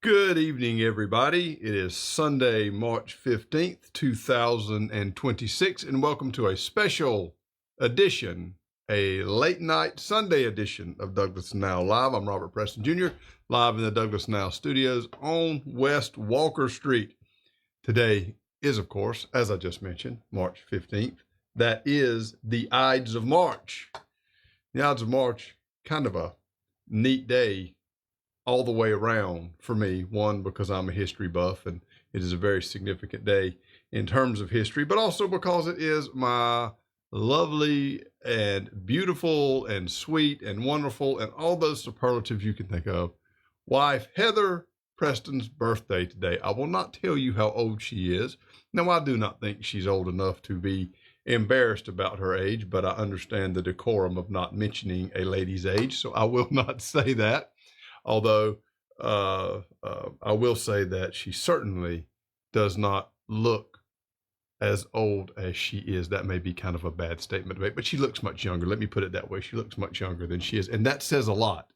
Good evening, everybody. It is Sunday, March 15th, 2026, and welcome to a special edition, a late night Sunday edition of Douglas Now Live. I'm Robert Preston Jr., live in the Douglas Now studios on West Walker Street. Today is, of course, as I just mentioned, March 15th. That is the Ides of March. The Ides of March, kind of a neat day all the way around for me. One, because I'm a history buff and it is a very significant day in terms of history, but also because it is my lovely and beautiful and sweet and wonderful and all those superlatives you can think of, wife Heather Preston's birthday today. I will not tell you how old she is. Now, I do not think she's old enough to be embarrassed about her age, but I understand the decorum of not mentioning a lady's age, so I will not say that. Although I will say that she certainly does not look as old as she is. That may be kind of a bad statement to make, but she looks much younger. Let me put it that way. She looks much younger than she is. And that says a lot,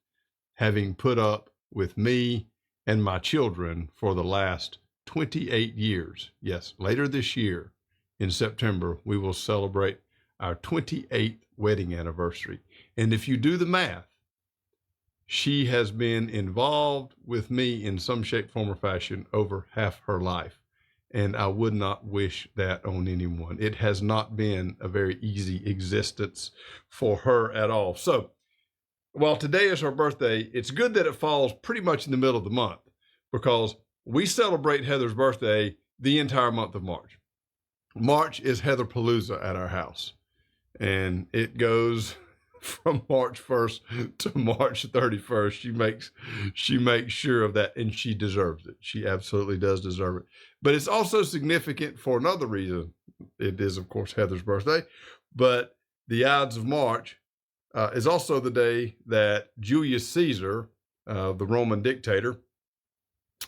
having put up with me and my children for the last 28 years. Yes, later this year in September, we will celebrate our 28th wedding anniversary. And if you do the math, she has been involved with me in some shape, form, or fashion over half her life. And I would not wish that on anyone. It has not been a very easy existence for her at all. So while today is her birthday, it's good that it falls pretty much in the middle of the month, because we celebrate Heather's birthday the entire month of March. March is Heather Palooza at our house. And it goes from March 1st to March 31st. She makes sure of that, and she deserves it. She absolutely does deserve it. But it's also significant for another reason. It is, of course, Heather's birthday, but the Ides of March is also the day that Julius Caesar, the Roman dictator,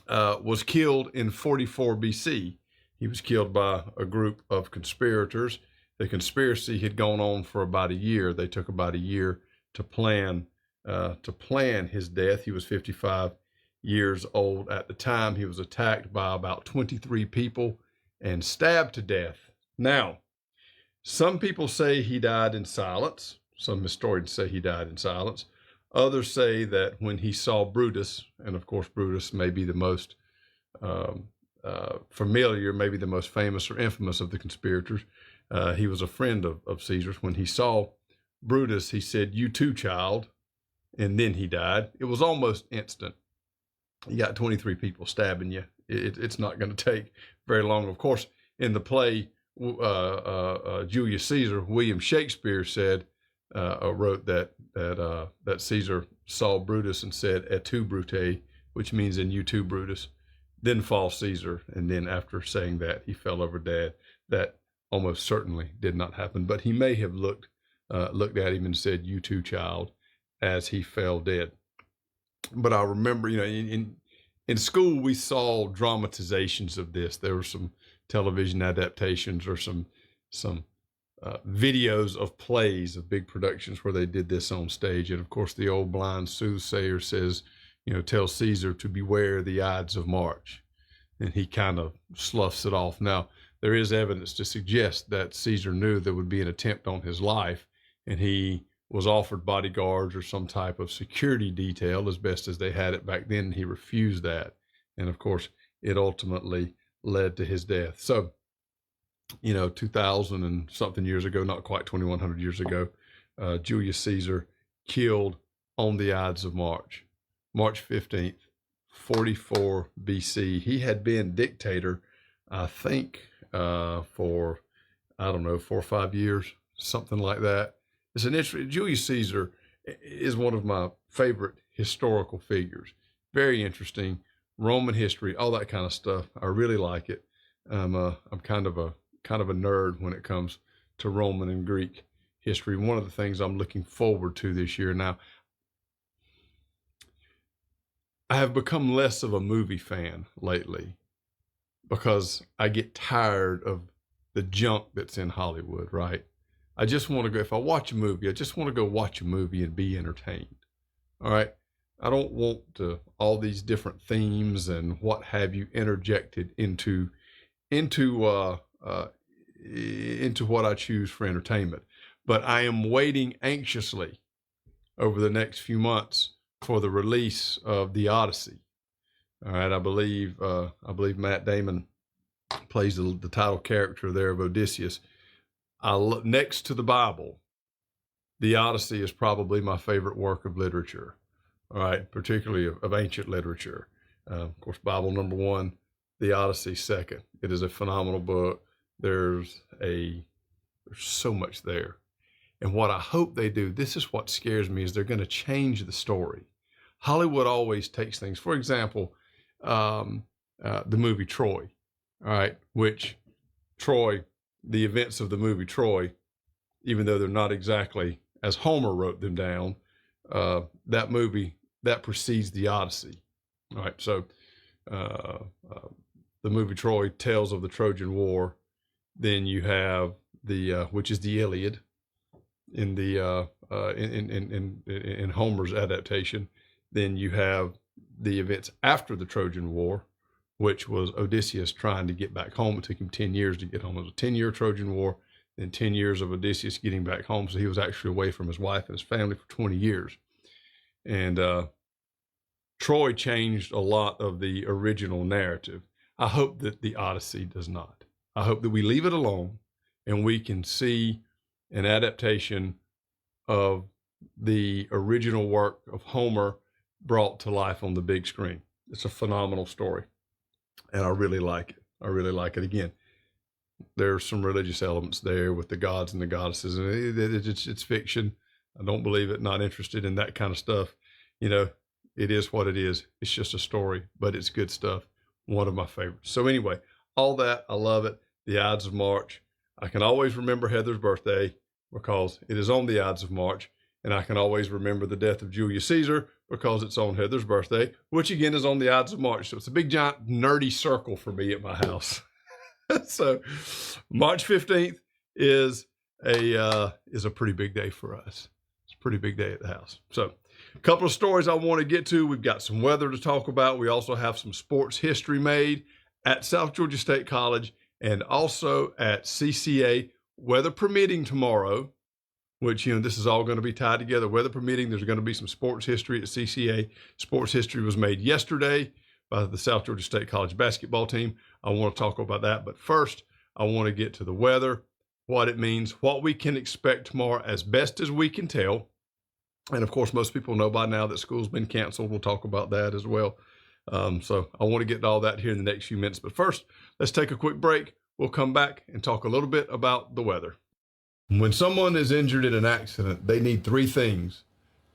was killed in 44 BC. He was killed by a group of conspirators. The conspiracy had gone on for about a year. They took about a year to plan his death. He was 55 years old at the time. He was attacked by about 23 people and stabbed to death. Now, some people say he died in silence. Some historians say he died in silence. Others say that when he saw Brutus, and of course Brutus may be the most familiar, maybe the most famous or infamous of the conspirators. He was a friend of Caesar's. When he saw Brutus, he said, "You too, child," and then he died. It was almost instant. You got 23 people stabbing you. It's not going to take very long. Of course, in the play, Julius Caesar, William Shakespeare wrote that Caesar saw Brutus and said, "Et tu, Brute," which means "and you too, Brutus." Then fall Caesar, and then after saying that, he fell over dead. That almost certainly did not happen, but he may have looked at him and said, "You too, child," as he fell dead. But I remember, in school, we saw dramatizations of this. There were some television adaptations or some videos of plays, of big productions where they did this on stage. And of course, the old blind soothsayer says, "Tell Caesar to beware the Ides of March." And he kind of sloughs it off. Now, there is evidence to suggest that Caesar knew there would be an attempt on his life, and he was offered bodyguards or some type of security detail as best as they had it back then, and he refused that. And of course, it ultimately led to his death. So, 2,000 and something years ago, not quite 2,100 years ago, Julius Caesar killed on the Ides of March, March 15th, 44 BC. He had been dictator, I think, for, 4 or 5 years, something like that. It's an interesting. Julius Caesar is one of my favorite historical figures. Very interesting. Roman history, all that kind of stuff. I really like it. I'm kind of a nerd when it comes to Roman and Greek history. One of the things I'm looking forward to this year. Now, I have become less of a movie fan lately because I get tired of the junk that's in Hollywood, right? I just want to go, if I watch a movie, I just want to go watch a movie and be entertained. All right. I don't want all these different themes and what have you interjected into what I choose for entertainment. But I am waiting anxiously over the next few months for the release of The Odyssey. All right, I believe Matt Damon plays the title character there of Odysseus. Next to the Bible, The Odyssey is probably my favorite work of literature. All right, particularly of ancient literature. Of course, Bible number one, The Odyssey second. It is a phenomenal book. There's so much there. And what I hope they do, this is what scares me, is they're going to change the story. Hollywood always takes things, for example, the movie Troy, all right, which Troy, the events of the movie Troy, even though they're not exactly as Homer wrote them down, that movie, that precedes the Odyssey. All right, so the movie Troy tells of the Trojan War. Then you have which is the Iliad in the in Homer's adaptation. Then you have the events after the Trojan War, which was Odysseus trying to get back home. It took him 10 years to get home. It was a 10-year Trojan War, then 10 years of Odysseus getting back home. So he was actually away from his wife and his family for 20 years. And Troy changed a lot of the original narrative. I hope that the Odyssey does not. I hope that we leave it alone and we can see an adaptation of the original work of Homer brought to life on the big screen. It's a phenomenal story, and I really like it. I really like it. Again, there's some religious elements there with the gods and the goddesses, and it's fiction. I don't believe it, not interested in that kind of stuff. You know, it is what it is. It's just a story, but it's good stuff. One of my favorites. So anyway, all that, I love it. The Ides of March. I can always remember Heather's birthday because it is on the Ides of March, and I can always remember the death of Julius Caesar because it's on Heather's birthday, which again is on the Ides of March. So it's a big, giant, nerdy circle for me at my house. So March 15th is a pretty big day for us. It's a pretty big day at the house. So a couple of stories I want to get to. We've got some weather to talk about. We also have some sports history made at South Georgia State College and also at CCA, weather permitting tomorrow, which, you know, this is all going to be tied together. Weather permitting, there's going to be some sports history at CCA. Sports history was made yesterday by the South Georgia State College basketball team. I want to talk about that. But first, I want to get to the weather, what it means, what we can expect tomorrow as best as we can tell. And of course, most people know by now that school's been canceled. We'll talk about that as well. So I want to get to all that here in the next few minutes. But first, let's take a quick break. We'll come back and talk a little bit about the weather. When someone is injured in an accident, they need three things: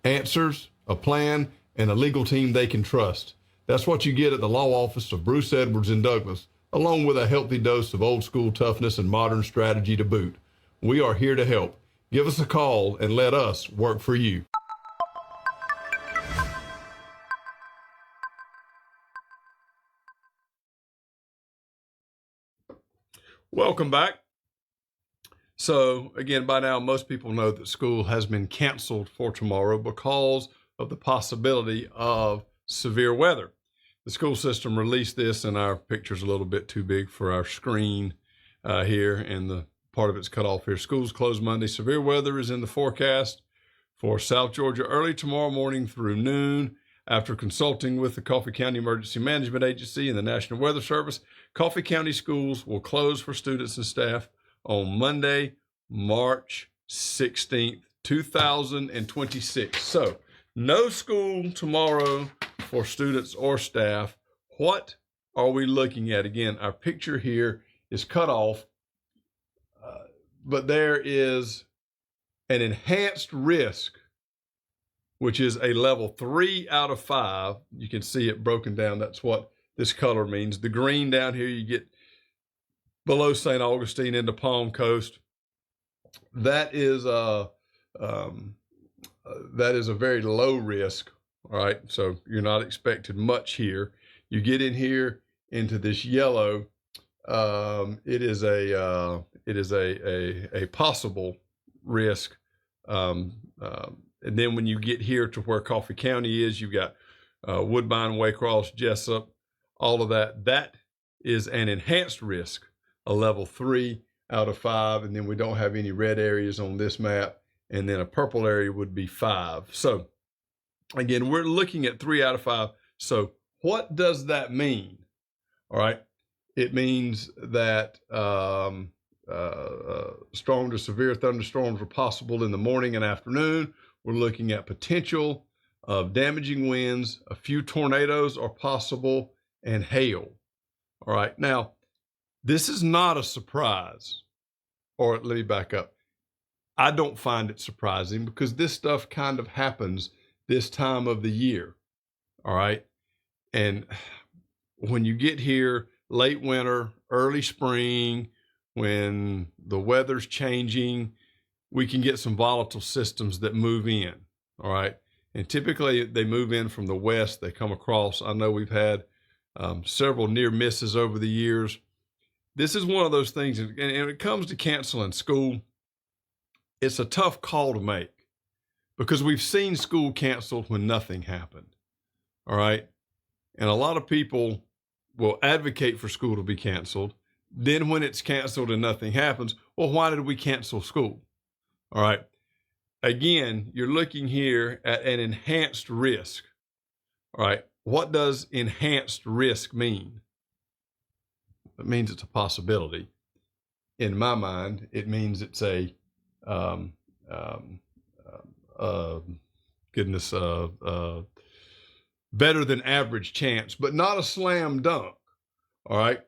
answers, a plan, and a legal team they can trust. That's what you get at the law office of Bruce Edwards in Douglas, along with a healthy dose of old school toughness and modern strategy to boot. We are here to help. Give us a call and let us work for you. Welcome back. So again, by now, most people know that school has been canceled for tomorrow because of the possibility of severe weather. The school system released this, and our picture's a little bit too big for our screen here, and the part of it's cut off here. Schools closed Monday. Severe weather is in the forecast for South Georgia early tomorrow morning through noon. After consulting with the Coffee County Emergency Management Agency and the National Weather Service, Coffee County schools will close for students and staff on Monday, March 16th, 2026. So no school tomorrow for students or staff. What are we looking at? Again, our picture here is cut off, but there is an enhanced risk, which is a level 3 out of 5. You can see it broken down. That's what this color means. The green down here, you get below St. Augustine into Palm Coast. That is a very low risk. All right, so you're not expected much here. You get in here into this yellow. It is a possible risk. And then when you get here to where Coffee County is, you've got Woodbine, Waycross, Jessup, all of that. That is an enhanced risk, a level 3 out of 5. And then we don't have any red areas on this map. And then a purple area would be 5. So again, we're looking at 3 out of 5. So what does that mean? All right. It means that strong to severe thunderstorms are possible in the morning and afternoon. We're looking at potential of damaging winds. A few tornadoes are possible, and hail. All right. Now, this is not a surprise. Or let me back up. I don't find it surprising because this stuff kind of happens this time of the year. All right. And when you get here, late winter, early spring, when the weather's changing, we can get some volatile systems that move in. All right. And typically they move in from the west. They come across. I know we've had several near misses over the years. This is one of those things. And when it comes to canceling school, it's a tough call to make because we've seen school canceled when nothing happened. All right. And a lot of people will advocate for school to be canceled. Then when it's canceled and nothing happens, well, why did we cancel school? All right. Again, you're looking here at an enhanced risk. All right. What does enhanced risk mean? It means it's a possibility. In my mind, it means it's a better than average chance, but not a slam dunk. All right.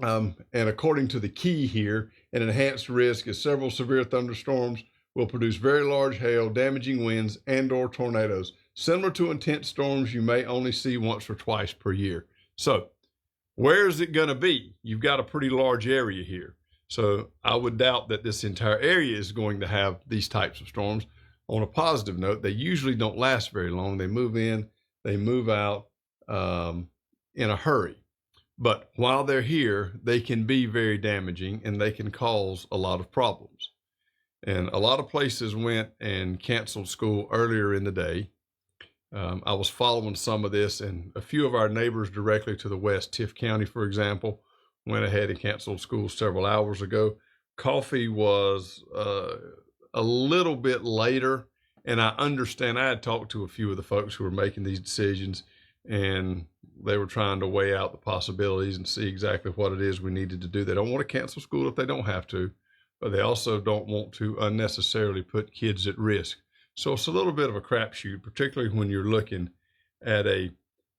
And according to the key here, an enhanced risk is several severe thunderstorms will produce very large hail, damaging winds, and/or tornadoes, similar to intense storms you may only see once or twice per year. So where is it going to be? You've got a pretty large area here. So I would doubt that this entire area is going to have these types of storms. On a positive note, they usually don't last very long. They move in, they move out in a hurry. But while they're here, they can be very damaging and they can cause a lot of problems. And a lot of places went and canceled school earlier in the day. I was following some of this, and a few of our neighbors directly to the west, Tift County, for example, went ahead and canceled school several hours ago. Coffee was a little bit later, and I understand. I had talked to a few of the folks who were making these decisions, and they were trying to weigh out the possibilities and see exactly what it is we needed to do. They don't want to cancel school if they don't have to, but they also don't want to unnecessarily put kids at risk. So it's a little bit of a crapshoot, particularly when you're looking at a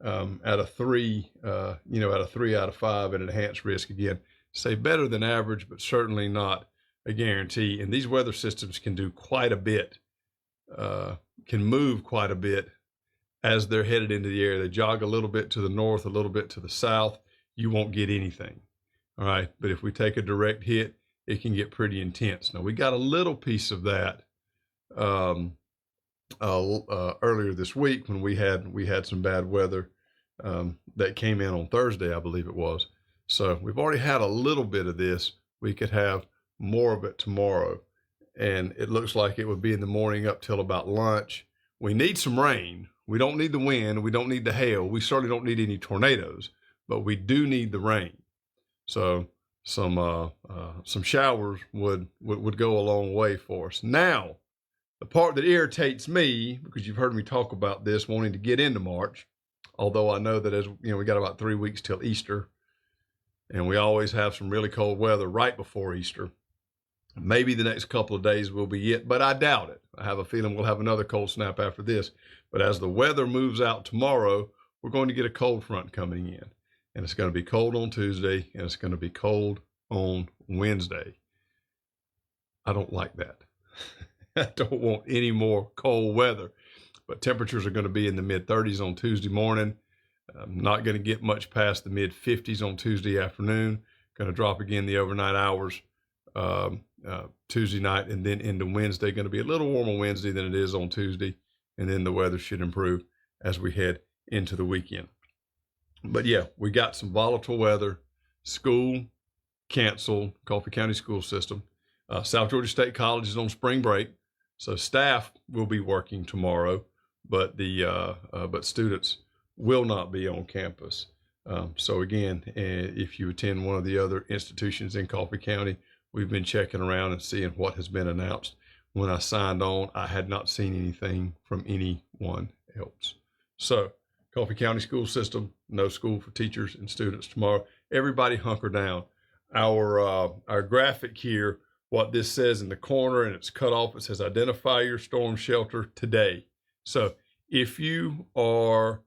3, at a 3 out of 5 at enhanced risk. Again, say better than average, but certainly not a guarantee. And these weather systems can do quite a bit, can move quite a bit as they're headed into the area. They jog a little bit to the north, a little bit to the south. You won't get anything. All right. But if we take a direct hit, it can get pretty intense. Now we got a little piece of that earlier this week when we had some bad weather that came in on Thursday, I believe it was. So we've already had a little bit of this. We could have more of it tomorrow, and it looks like it would be in the morning up till about lunch. We need some rain. We don't need the wind. We don't need the hail. We certainly don't need any tornadoes, but we do need the rain. So some showers would go a long way for us. Now, the part that irritates me, because you've heard me talk about this, wanting to get into March, although I know that as you know, we got about 3 weeks till Easter, and we always have some really cold weather right before Easter. Maybe the next couple of days will be it, but I doubt it. I have a feeling we'll have another cold snap after this. But as the weather moves out tomorrow, we're going to get a cold front coming in, and it's going to be cold on Tuesday, and it's going to be cold on Wednesday. I don't like that. I don't want any more cold weather, but temperatures are going to be in the mid-30s on Tuesday morning. I'm not going to get much past the mid-50s on Tuesday afternoon. Going to drop again the overnight hours Tuesday night, and then into Wednesday. Going to be a little warmer Wednesday than it is on Tuesday, and then the weather should improve as we head into the weekend. But yeah, we got some volatile weather. School canceled, Coffee County school system. South Georgia State College is on spring break. So staff will be working tomorrow, but but students will not be on campus. So again, if you attend one of the other institutions in Coffee County, we've been checking around and seeing what has been announced. When I signed on, I had not seen anything from anyone else. So Coffee County school system, no school for teachers and students tomorrow. Everybody hunker down. Our graphic here, what this says in the corner, and it's cut off, it says identify your storm shelter today. So if you are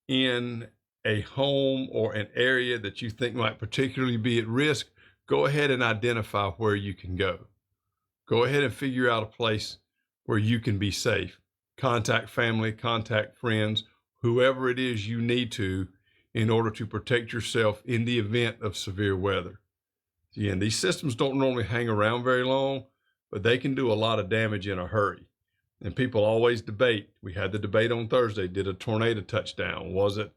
in a home or an area that you think might particularly be at risk, go ahead and identify where you can go. Go ahead and figure out a place where you can be safe. Contact family, contact friends, whoever it is you need to in order to protect yourself in the event of severe weather. Again, these systems don't normally hang around very long, but they can do a lot of damage in a hurry. And people always debate. We had the debate on Thursday. Did a tornado touchdown? Was it,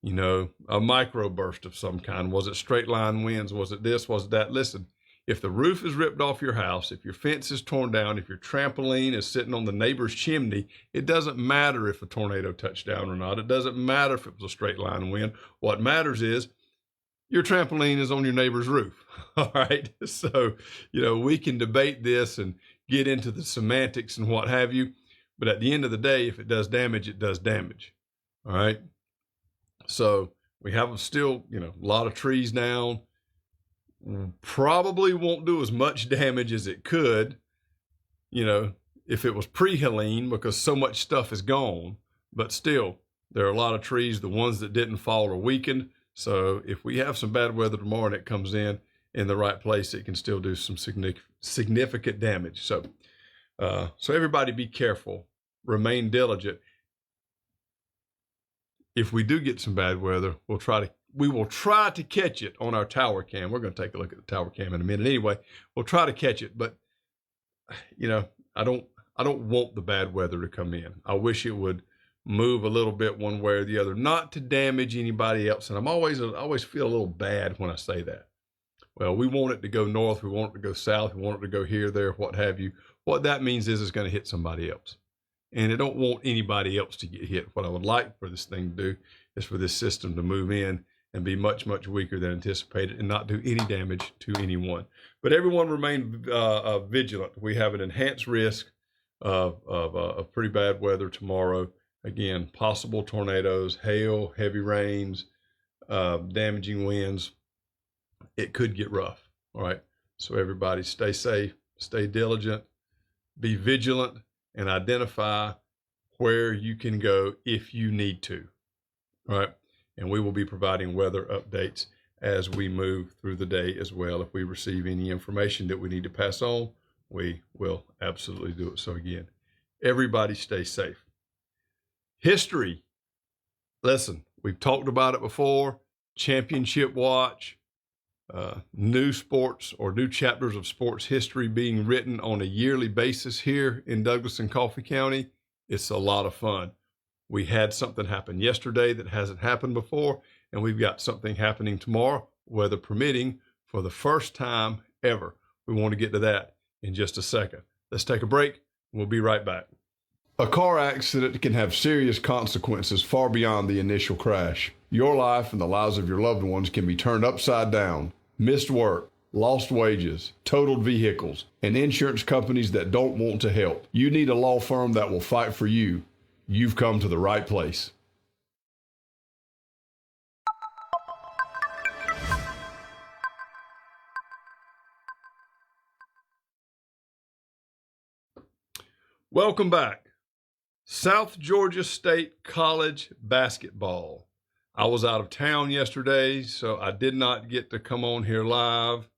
a microburst of some kind? Was it straight line winds? Was it this? Was it that? Listen, if the roof is ripped off your house, if your fence is torn down, if your trampoline is sitting on the neighbor's chimney, it doesn't matter if a tornado touched down or not. It doesn't matter if it was a straight line wind. What matters is your trampoline is on your neighbor's roof. All right. So, we can debate this and get into the semantics and what have you. But at the end of the day, if it does damage, it does damage. All right. So we have still, a lot of trees down. Probably won't do as much damage as it could, if it was pre-Helene, because so much stuff is gone. But still, there are a lot of trees. The ones that didn't fall are weakened. So if we have some bad weather tomorrow and it comes in the right place, it can still do some significant damage. So everybody be careful, remain diligent. If we do get some bad weather, we will try to catch it on our tower cam. We're going to take a look at the tower cam in a minute anyway. We'll try to catch it, but I don't want the bad weather to come in. I wish it would move a little bit one way or the other, not to damage anybody else. And I always feel a little bad when I say that. Well, we want it to go north. We want it to go south. We want it to go here, there, what have you. What that means is it's going to hit somebody else. And I don't want anybody else to get hit. What I would like for this thing to do is for this system to move in and be much, much weaker than anticipated and not do any damage to anyone. But everyone remain vigilant. We have an enhanced risk of pretty bad weather tomorrow. Again, possible tornadoes, hail, heavy rains, damaging winds. It could get rough. All right. So everybody stay safe, stay diligent, be vigilant, and identify where you can go if you need to. All right. And we will be providing weather updates as we move through the day as well. If we receive any information that we need to pass on, we will absolutely do it. So again, everybody stay safe. History. Listen, we've talked about it before. Championship watch, new sports or new chapters of sports history being written on a yearly basis here in Douglas and Coffee County. It's a lot of fun. We had something happen yesterday that hasn't happened before, and we've got something happening tomorrow, weather permitting, for the first time ever. We want to get to that in just a second. Let's take a break. We'll be right back. A car accident can have serious consequences far beyond the initial crash. Your life and the lives of your loved ones can be turned upside down. Missed work, lost wages, totaled vehicles, and insurance companies that don't want to help. You need a law firm that will fight for you. You've come to the right place. Welcome back. South Georgia State College basketball. I was out of town yesterday, so I did not get to come on here live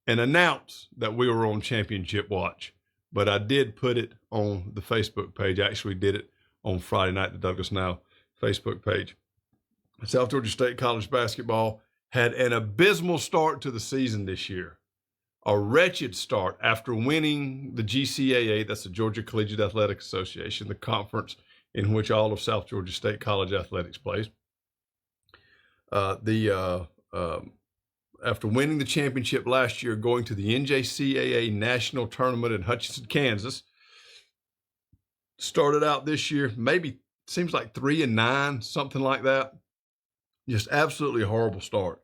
and announce that we were on championship watch, but I did put it on the Facebook page. I actually did it on Friday night, the Douglas Now Facebook page. South Georgia State College basketball had an abysmal start to the season this year. A wretched start after winning the GCAA, that's the Georgia Collegiate Athletic Association, the conference in which all of South Georgia State College athletics plays. After winning the championship last year, going to the NJCAA National Tournament in Hutchinson, Kansas, started out this year, maybe seems like 3-9, something like that. Just absolutely horrible start.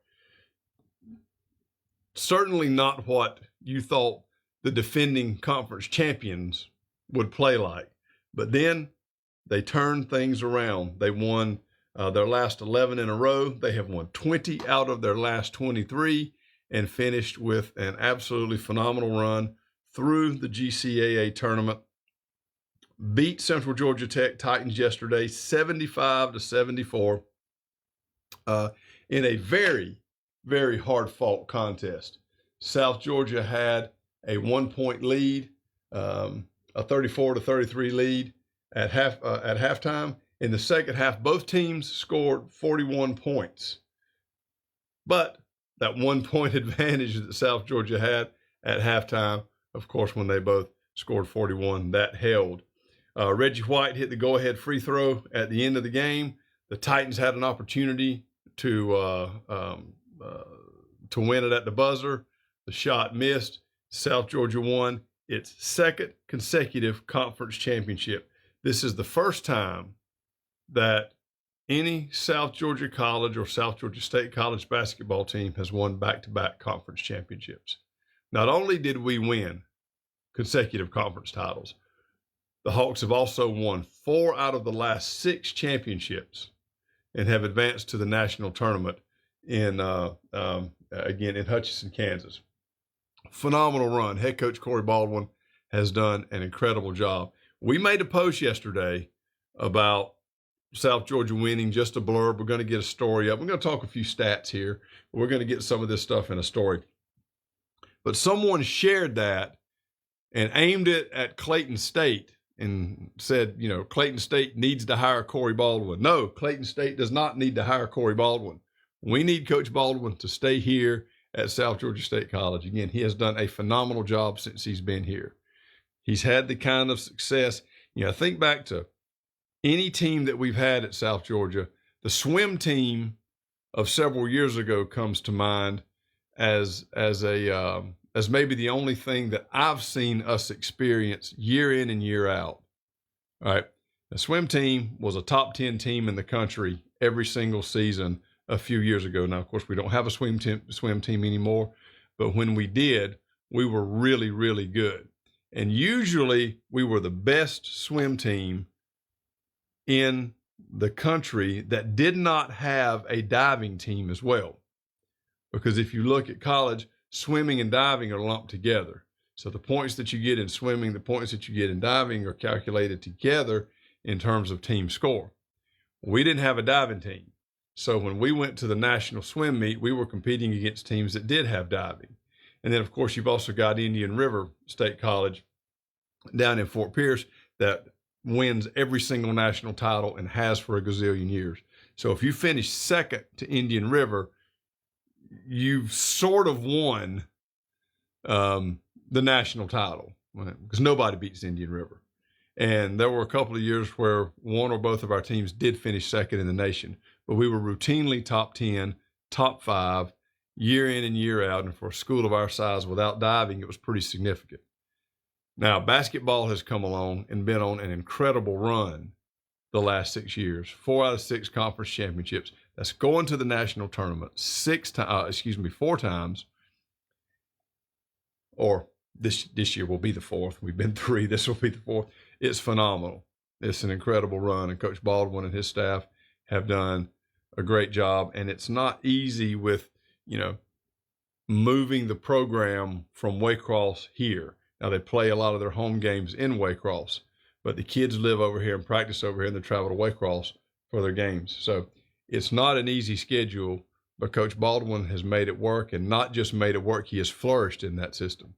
Certainly not what you thought the defending conference champions would play like. But then they turned things around. They won their last 11 in a row. They have won 20 out of their last 23 and finished with an absolutely phenomenal run through the GCAA tournament. Beat Central Georgia Tech Titans yesterday, 75-74, in a very, very hard-fought contest. South Georgia had a 1-point lead, a 34-33 lead at halftime. In the second half, both teams scored 41 points. But that 1-point advantage that South Georgia had at halftime, of course, when they both scored 41, that held. Reggie White hit the go-ahead free throw at the end of the game. The Titans had an opportunity to win it at the buzzer. The shot missed. South Georgia won its second consecutive conference championship. This is the first time that any South Georgia College or South Georgia State College basketball team has won back-to-back conference championships. Not only did we win consecutive conference titles, the Hawks have also won 4 out of the last 6 championships and have advanced to the national tournament in again in Hutchinson, Kansas. Phenomenal run. Head coach Corey Baldwin has done an incredible job. We made a post yesterday about South Georgia winning, just a blurb. We're going to get a story up. We're going to talk a few stats here. We're going to get some of this stuff in a story. But someone shared that and aimed it at Clayton State and said, you know, Clayton State needs to hire Corey Baldwin. No, Clayton State does not need to hire Corey Baldwin. We need Coach Baldwin to stay here at South Georgia State College. Again, he has done a phenomenal job since he's been here. He's had the kind of success. You know, think back to any team that we've had at South Georgia. The swim team of several years ago comes to mind as maybe the only thing that I've seen us experience year in and year out. All right. The swim team was a top 10 team in the country every single season a few years ago. Now, of course, we don't have a swim team anymore, but when we did, we were really, really good. And usually we were the best swim team in the country that did not have a diving team as well. Because if you look at college, swimming and diving are lumped together. So the points that you get in swimming, the points that you get in diving are calculated together in terms of team score. We didn't have a diving team. So when we went to the national swim meet, we were competing against teams that did have diving. And then, of course, you've also got Indian River State College down in Fort Pierce that wins every single national title and has for a gazillion years. So if you finish second to Indian River, you've sort of won the national title, because nobody beats Indian River. And there were a couple of years where one or both of our teams did finish second in the nation, but we were routinely top 10, top 5, year in and year out. And for a school of our size without diving, it was pretty significant. Now, basketball has come along and been on an incredible run the last 6 years. 4 out of 6 conference championships. That's going to the national tournament 4 times. Or this year will be the 4th. We've been 3. This will be the 4th. It's phenomenal. It's an incredible run, and Coach Baldwin and his staff have done a great job. And it's not easy with, you know, moving the program from Waycross here. Now, they play a lot of their home games in Waycross, but the kids live over here and practice over here, and they travel to Waycross for their games. So it's not an easy schedule, but Coach Baldwin has made it work, and not just made it work, he has flourished in that system.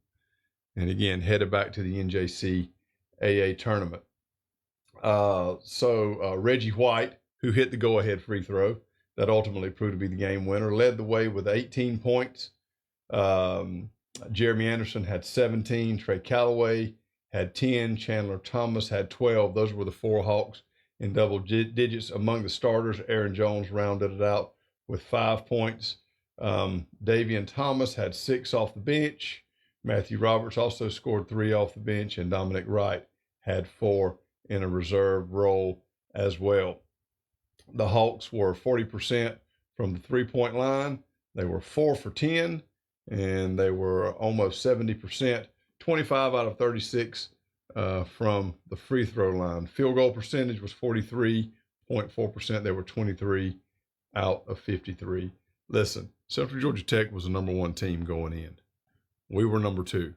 And again, headed back to the NJCAA tournament. Reggie White, who hit the go-ahead free throw, that ultimately proved to be the game winner, led the way with 18 points. Jeremy Anderson had 17. Trey Calloway had 10. Chandler Thomas had 12. Those were the 4 Hawks in double digits. Among the starters, Aaron Jones rounded it out with 5 points. Davian Thomas had 6 off the bench. Matthew Roberts also scored 3 off the bench, and Dominic Wright had 4 in a reserve role as well. The Hawks were 40% from the three-point line. They were 4 for 10, and they were almost 70%, 25 out of 36 from the free throw line. Field goal percentage was 43.4%. They were 23 out of 53. Listen, Central Georgia Tech was the number one team going in. We were number two.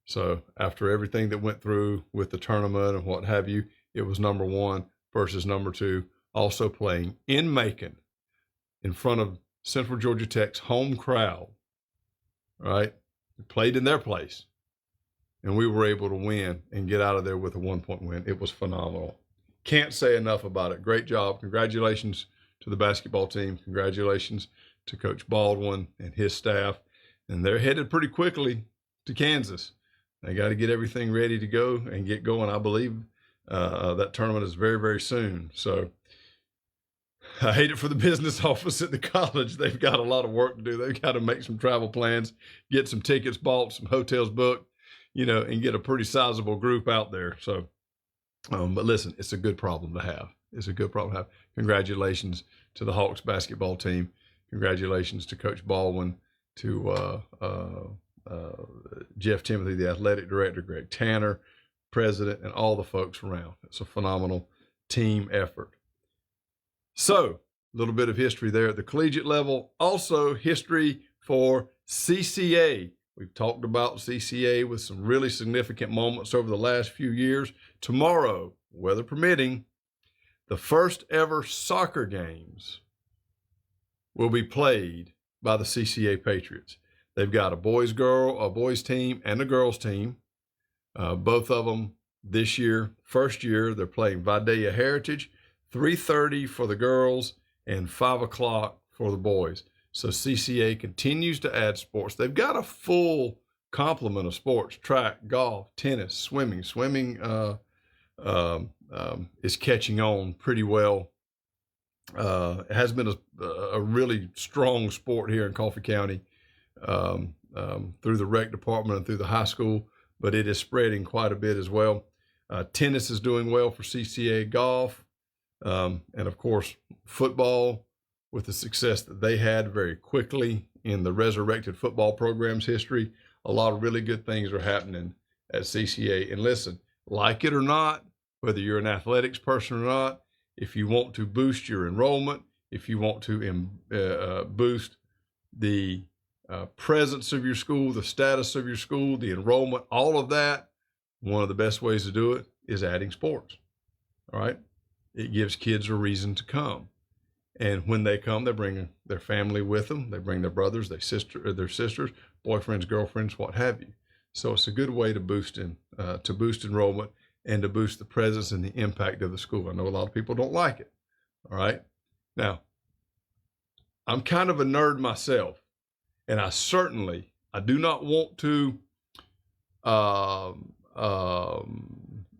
So after everything that went through with the tournament and what have you, it was number one versus number two, also playing in Macon in front of Central Georgia Tech's home crowd, right? We played in their place, and we were able to win and get out of there with a 1-point win. It was phenomenal. Can't say enough about it. Great job. Congratulations to the basketball team. Congratulations to Coach Baldwin and his staff. And they're headed pretty quickly to Kansas. They got to get everything ready to go and get going. I believe that tournament is very, very soon. So I hate it for the business office at the college. They've got a lot of work to do. They've got to make some travel plans, get some tickets bought, some hotels booked, and get a pretty sizable group out there. So, but listen, it's a good problem to have. It's a good problem to have. Congratulations to the Hawks basketball team. Congratulations to Coach Baldwin, to Jeff Timothy, the athletic director, Greg Tanner, president, and all the folks around. It's a phenomenal team effort. So, a little bit of history there at the collegiate level. Also, history for CCA. We've talked about CCA with some really significant moments over the last few years. Tomorrow, weather permitting, the first ever soccer games will be played by the CCA Patriots. They've got a boys team and a girls team. Both of them this year, first year, they're playing Vidalia Heritage, 3:30 for the girls and 5 o'clock for the boys. So CCA continues to add sports. They've got a full complement of sports: track, golf, tennis, swimming. Swimming is catching on pretty well. It has been a really strong sport here in Coffee County through the rec department and through the high school, but it is spreading quite a bit as well. Tennis is doing well for CCA, golf, and of course football, with the success that they had very quickly in the resurrected football program's history. A lot of really good things are happening at CCA. And listen, like it or not, whether you're an athletics person or not, if you want to boost your enrollment, if you want to boost the presence of your school, the status of your school, the enrollment, all of that, one of the best ways to do it is adding sports. All right. It gives kids a reason to come. And when they come, they bring their family with them. They bring their brothers, their sisters, boyfriends, girlfriends, what have you. So it's a good way to boost enrollment and to boost the presence and the impact of the school. I know a lot of people don't like it. All right. Now, I'm kind of a nerd myself, and I do not want to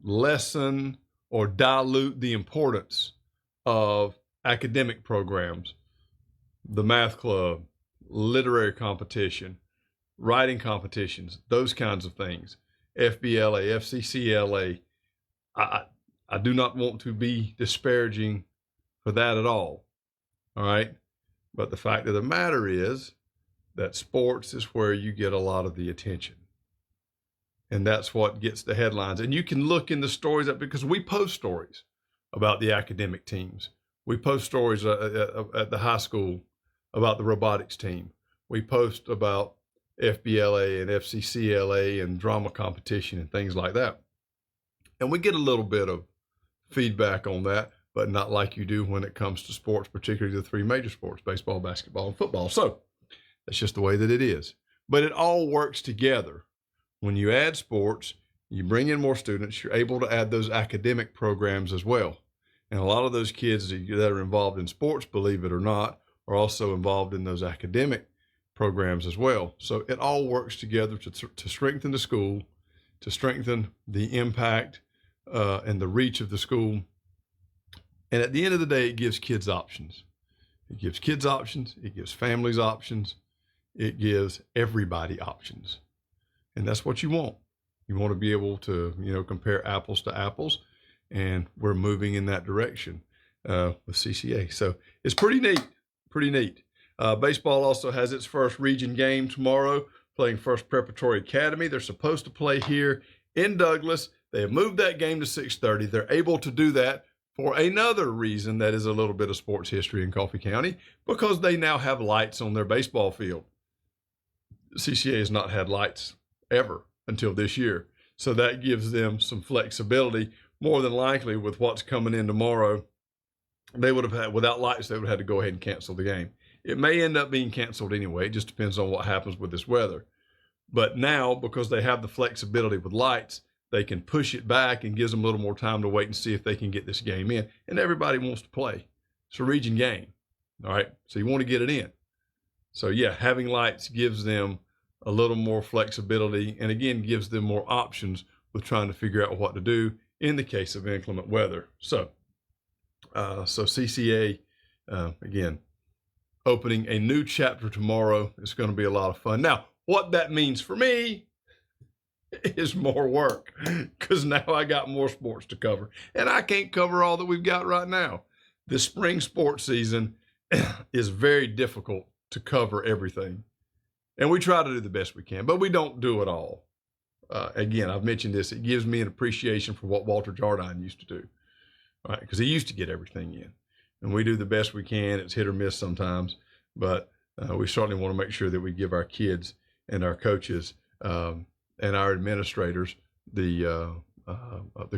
lessen or dilute the importance of academic programs, the math club, literary competition, writing competitions, those kinds of things, FBLA, FCCLA. I do not want to be disparaging for that at all. All right. But the fact of the matter is that sports is where you get a lot of the attention. And that's what gets the headlines. And you can look in the stories up, because we post stories about the academic teams. We post stories at the high school about the robotics team. We post about FBLA and FCCLA and drama competition and things like that. And we get a little bit of feedback on that, but not like you do when it comes to sports, particularly the three major sports: baseball, basketball, and football. So that's just the way that it is. But it all works together. When you add sports, you bring in more students, you're able to add those academic programs as well. And a lot of those kids that are involved in sports, believe it or not, are also involved in those academic programs as well. So it all works together to strengthen the school, to strengthen the impact and the reach of the school. And at the end of the day, it gives kids options. It gives kids options. It gives families options. It gives everybody options. And that's what you want. You want to be able to, compare apples to apples. and we're moving in that direction with CCA. So it's pretty neat. Baseball also has its first region game tomorrow, playing First Preparatory Academy. They're supposed to play here in Douglas. They have moved that game to 6:30. They're able to do that for another reason that is a little bit of sports history in Coffee County, because they now have lights on their baseball field. CCA has not had lights ever until this year. So that gives them some flexibility. More than likely, with what's coming in tomorrow, they would have had, without lights, they would have had to go ahead and cancel the game. It may end up being canceled anyway. It just depends on what happens with this weather. But now, because they have the flexibility with lights, they can push it back and gives them a little more time to wait and see if they can get this game in. And everybody wants to play. It's a region game, all right? So you want to get it in. So yeah, having lights gives them a little more flexibility, and again, gives them more options with trying to figure out what to do in the case of inclement weather. So CCA, again, opening a new chapter tomorrow. It's going to be a lot of fun. Now, what that means for me is more work, because now I got more sports to cover, and I can't cover all that we've got right now. The spring sports season is very difficult to cover everything, and we try to do the best we can, but we don't do it all. Again, I've mentioned this. It gives me an appreciation for what Walter Jardine used to do, right? Because he used to get everything in, and we do the best we can. It's hit or miss sometimes, but we certainly want to make sure that we give our kids and our coaches and our administrators the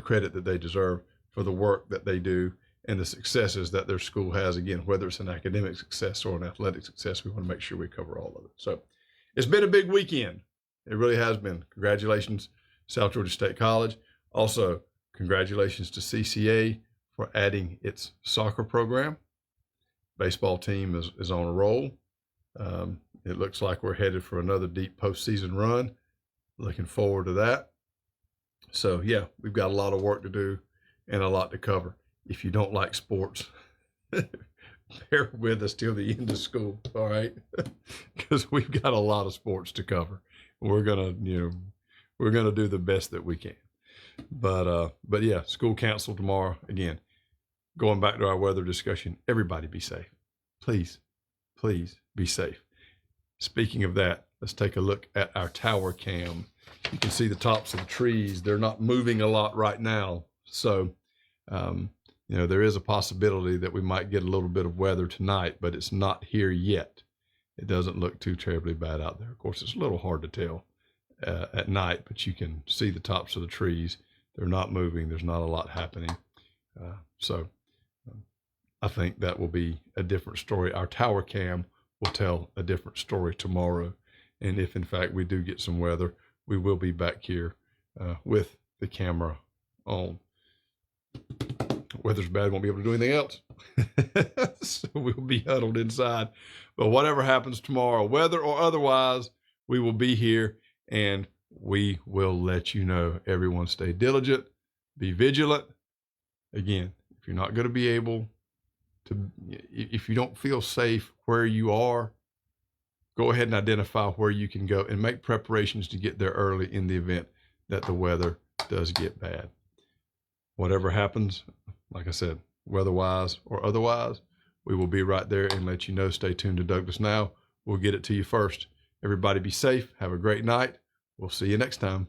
credit that they deserve for the work that they do and the successes that their school has. Again, whether it's an academic success or an athletic success, we want to make sure we cover all of it. So it's been a big weekend. It really has been. Congratulations, South Georgia State College. Also, congratulations to CCA for adding its soccer program. Baseball team is on a roll. It looks like we're headed for another deep postseason run. Looking forward to that. So yeah, we've got a lot of work to do and a lot to cover. If you don't like sports, bear with us till the end of school, all right? Because we've got a lot of sports to cover. We're gonna do the best that we can. But yeah, school canceled tomorrow. Again, going back to our weather discussion, everybody be safe. Please be safe. Speaking of that, let's take a look at our tower cam. You can see the tops of the trees. They're not moving a lot right now. So, there is a possibility that we might get a little bit of weather tonight, but it's not here yet. It doesn't look too terribly bad out there. Of course, it's a little hard to tell at night, but you can see the tops of the trees. They're not moving. There's not a lot happening. So I think that will be a different story. Our tower cam will tell a different story tomorrow. And if in fact we do get some weather, we will be back here with the camera on. Weather's bad, won't be able to do anything else. So we'll be huddled inside. But whatever happens tomorrow, weather or otherwise, we will be here and we will let you know. Everyone stay diligent, be vigilant. Again, if you're not going to be able to, if you don't feel safe where you are, go ahead and identify where you can go and make preparations to get there early in the event that the weather does get bad. Whatever happens, like I said, weather-wise or otherwise, we will be right there and let you know. Stay tuned to Douglas Now. We'll get it to you first. Everybody be safe. Have a great night. We'll see you next time.